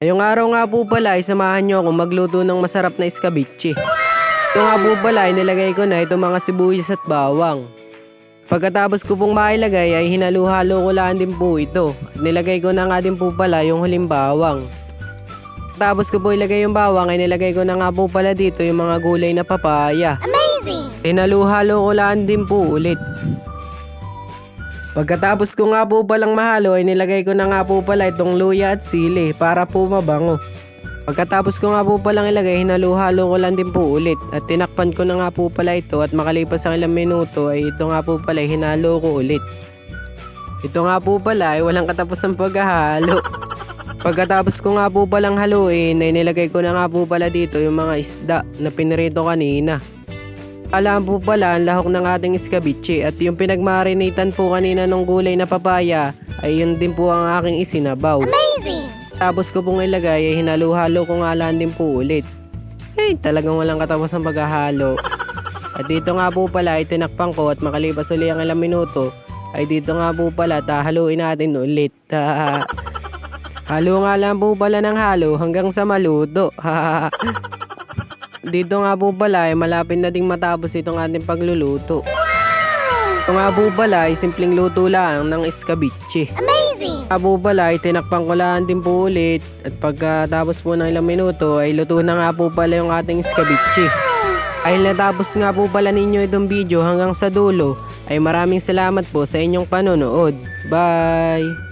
Ngayong araw nga po pala ay samahan nyo ako magluto ng masarap na iskabitsi. Ito nga po pala ay nilagay ko na itong mga sibuyas at bawang. Pagkatapos ko pong mailagay ay hinalu-halo ko lang din po ito. At nilagay ko na nga din po pala yung huling bawang. Tapos ko po ilagay yung bawang ay nilagay ko na nga po pala dito yung mga gulay na papaya. Amazing! Hinalu-halo ko lang din po ulit. Pagkatapos ko nga po palang mahalo ay nilagay ko na nga po pala itong luya at sili para po mabango. Pagkatapos ko nga po palang ilagay, hinalu-halo ko lang din po ulit at tinakpan ko na nga po pala ito at makalipas ang ilang minuto ay ito nga po pala hinalo ko ulit. Ito nga po pala ay walang katapusang paghahalo. Pagkatapos ko nga po palang haluin ay nilagay ko na nga po pala dito yung mga isda na pinirito kanina. Alam po pala ang lahok ng ating iskabitsi at yung pinagmarinitan po kanina ng gulay na papaya ay yun din po ang aking isinabaw. Amazing! Tapos ko pong ilagay ay hinalu-halo ko nga lang din po ulit. Talagang walang katapos ang paghahalo. At dito nga po pala ay tinakpan ko at makalipas uli ang ilang minuto ay dito nga po pala haluin natin ulit. Halo nga lang po pala ng halo hanggang sa maluto. Dito nga po pala ay malapit na ding matapos itong ating pagluluto. Ito nga po pala ay simpleng luto lang ng iskabitsi. Amazing! Nga po pala ay tinakpan ko lang din po ulit at pagkatapos po ng ilang minuto ay luto na nga po pala yung ating iskabitsi. Ay natapos nga po pala ninyo itong video hanggang sa dulo ay maraming salamat po sa inyong panonood. Bye!